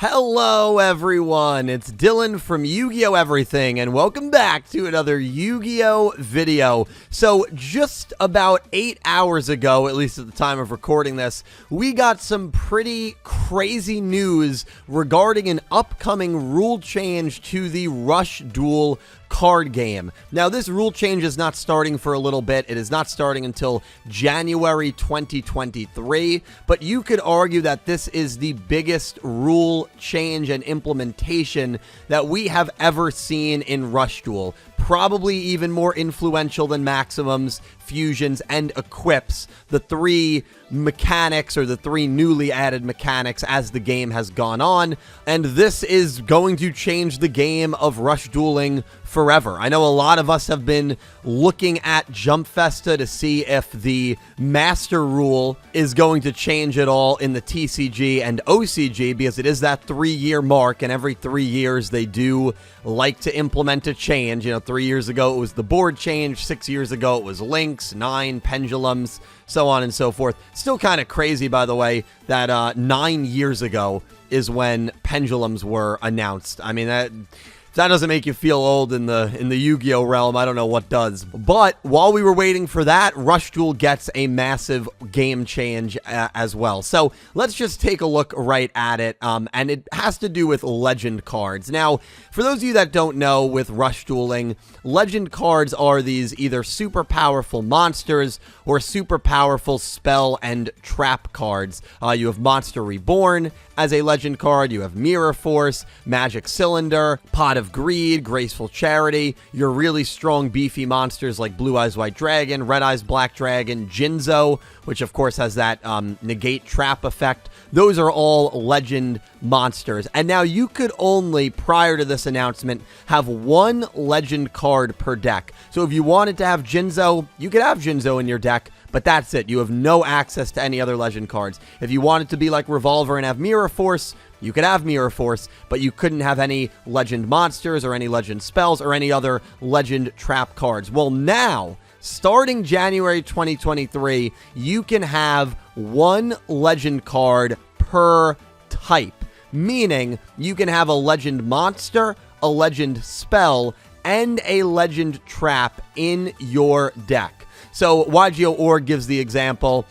Hello everyone, it's Dylan from Yu-Gi-Oh! Everything, and welcome back to another Yu-Gi-Oh! Video. So, just about 8 hours ago, at least at the time of recording this, we got some pretty crazy news regarding an upcoming rule change to the Rush Duel card game. Now, this rule change is not starting for a little bit. It is not starting until January 2023, but you could argue that this is the biggest rule change and implementation that we have ever seen in Rush Duel. Probably even more influential than Maximums, Fusions, and Equips, the three mechanics or the three newly added mechanics as the game has gone on, and this is going to change the game of Rush Dueling forever. I know a lot of us have been looking at Jump Festa to see if the Master Rule is going to change at all in the TCG and OCG, because it is that 3-year mark, and every 3 years they do like to implement a change. You know, 3 years ago it was the board change, 6 years ago it was links, 9 pendulums, so on and so forth. Still kind of crazy, by the way, that 9 years ago is when pendulums were announced. I mean, that doesn't make you feel old in the Yu-Gi-Oh! Realm. I don't know what does. But while we were waiting for that, Rush Duel gets a massive game change as well. So let's just take a look right at it. And it has to do with legend cards. Now, for those of you that don't know, with Rush Dueling, legend cards are these either super powerful monsters or super powerful spell and trap cards. You have Monster Reborn as a legend card. You have Mirror Force, Magic Cylinder, Pot of Greed, Graceful Charity, your really strong beefy monsters like Blue Eyes White Dragon, Red Eyes Black Dragon, Jinzo, which of course has that negate trap effect. Those are all legend monsters. And now you could only, prior to this announcement, have one legend card per deck. So if you wanted to have Jinzo, you could have Jinzo in your deck, but that's it. You have no access to any other legend cards. If you wanted to be like Revolver and have Mirror Force, you could have Mirror Force, but you couldn't have any legend monsters or any legend spells or any other legend trap cards. Well, now, starting January 2023, you can have one legend card per type, meaning you can have a legend monster, a legend spell, and a legend trap in your deck. So Yugioh gives the example.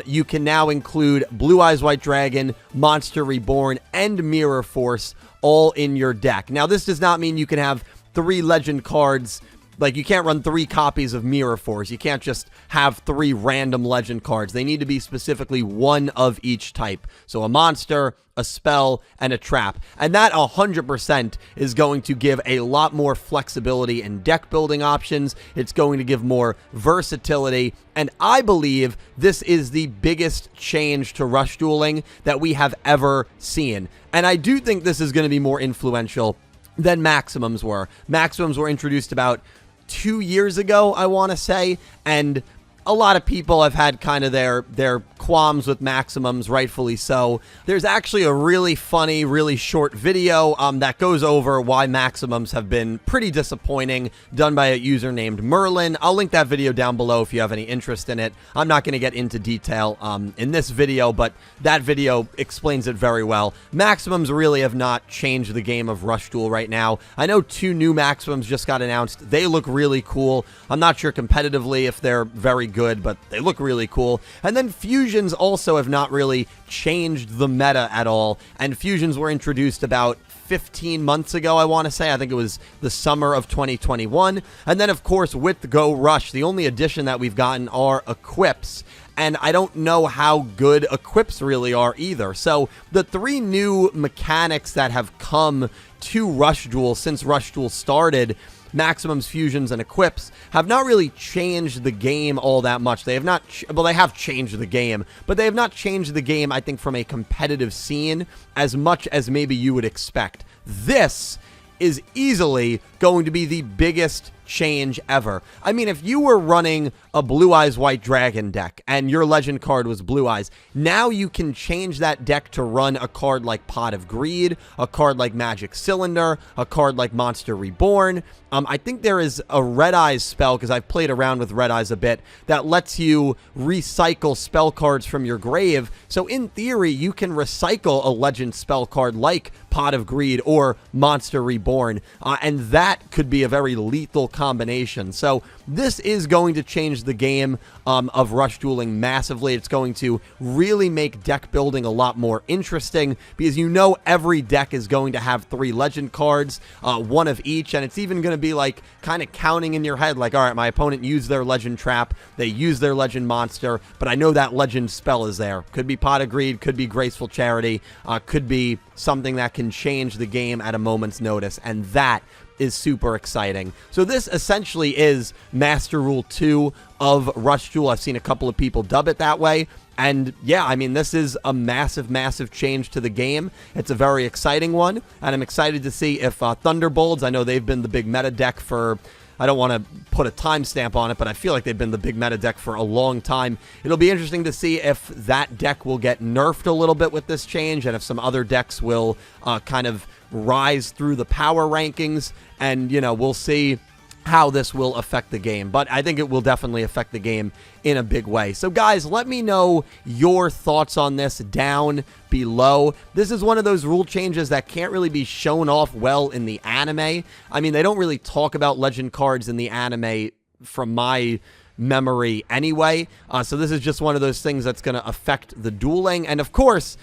You can now include Blue Eyes White Dragon, Monster Reborn, and Mirror Force all in your deck. Now, this does not mean you can have 3 legend cards. Like, you can't run 3 copies of Mirror Force. You can't just have 3 random legend cards. They need to be specifically one of each type. So a monster, a spell, and a trap. And that 100% is going to give a lot more flexibility in deck building options. It's going to give more versatility. And I believe this is the biggest change to Rush Dueling that we have ever seen. And I do think this is going to be more influential than Maximums were. Maximums were introduced about 2 years ago, I want to say, and a lot of people have had kind of their qualms with Maximums, rightfully so. There's actually a really funny, really short video that goes over why Maximums have been pretty disappointing, done by a user named Merlin. I'll link that video down below if you have any interest in it. I'm not going to get into detail in this video, but that video explains it very well. Maximums really have not changed the game of Rush Duel right now. I know 2 new Maximums just got announced. They look really cool. I'm not sure competitively if they're very good, but they look really cool. And then Fusions also have not really changed the meta at all, and Fusions were introduced about 15 months ago, I want to say. I think it was the summer of 2021. And then, of course, with Go Rush, the only addition that we've gotten are Equips, and I don't know how good Equips really are either. So the 3 new mechanics that have come to Rush Duel since Rush Duel started, Maximums, Fusions, and Equips, have not really changed the game all that much. They have not, well, they have changed the game, but they have not changed the game, I think, from a competitive scene as much as maybe you would expect. This is easily going to be the biggest change ever. I mean, if you were running a Blue Eyes White Dragon deck and your legend card was Blue Eyes, now you can change that deck to run a card like Pot of Greed, a card like Magic Cylinder, a card like Monster Reborn. I think there is a Red Eyes spell, because I've played around with Red Eyes a bit, that lets you recycle spell cards from your grave. So in theory, you can recycle a legend spell card like Pot of Greed or Monster Reborn, and that could be a very lethal combination. So this is going to change the game of Rush Dueling massively. It's going to really make deck building a lot more interesting, because you know every deck is going to have 3 legend cards, one of each, and it's even going to be like kind of counting in your head, like, all right, my opponent used their legend trap, they used their legend monster, but I know that legend spell is there. Could be Pot of Greed, could be Graceful Charity, could be something that can change the game at a moment's notice, and that is super exciting. So this essentially is Master Rule 2 of Rush Duel. I've seen a couple of people dub it that way. And yeah, I mean, this is a massive, massive change to the game. It's a very exciting one, and I'm excited to see if Thunderbolts, I know they've been the big meta deck for, I don't want to put a timestamp on it, but I feel like they've been the big meta deck for a long time. It'll be interesting to see if that deck will get nerfed a little bit with this change, and if some other decks will kind of rise through the power rankings, and, you know, we'll see how this will affect the game. But I think it will definitely affect the game in a big way. So guys, let me know your thoughts on this down below. This is one of those rule changes that can't really be shown off well in the anime. I mean, they don't really talk about legend cards in the anime from my memory anyway. So this is just one of those things that's going to affect the dueling. And of course,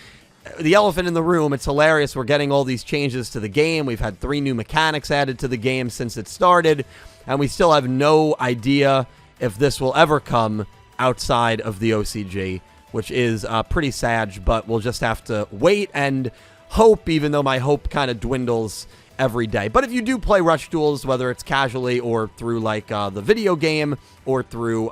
the elephant in the room, it's hilarious. We're getting all these changes to the game. We've had 3 new mechanics added to the game since it started, and we still have no idea if this will ever come outside of the OCG, which is pretty sad, but we'll just have to wait and hope, even though my hope kind of dwindles every day. But if you do play Rush Duels, whether it's casually or through like the video game or through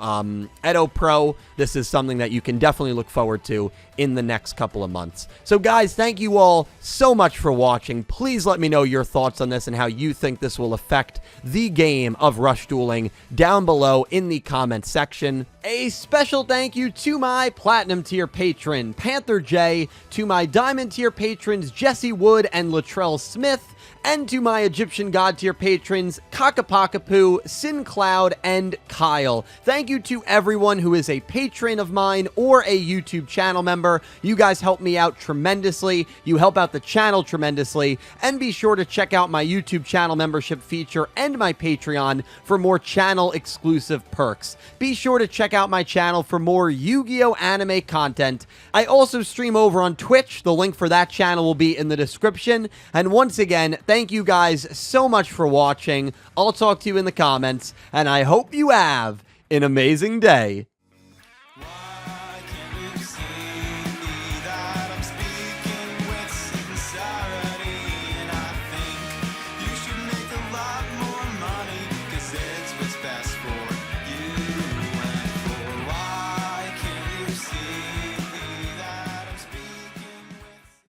Edo Pro, this is something that you can definitely look forward to in the next couple of months. So guys, thank you all so much for watching. Please let me know your thoughts on this and how you think this will affect the game of Rush Dueling down below in the comment section. A special thank you to my Platinum tier patron, Panther J, to my Diamond tier patrons, Jesse Wood and Latrell Smith, and to my Egyptian God tier patrons, Ccapacappuuu, Syn Cloud, and Kyle. Thank you to everyone who is a patron of mine or a YouTube channel member. You guys help me out tremendously. You help out the channel tremendously. And be sure to check out my YouTube channel membership feature and my Patreon for more channel exclusive perks. Be sure to check out my channel for more Yu-Gi-Oh! Anime content. I also stream over on Twitch. The link for that channel will be in the description. And once again, thank you guys so much for watching. I'll talk to you in the comments, and I hope you have an amazing day.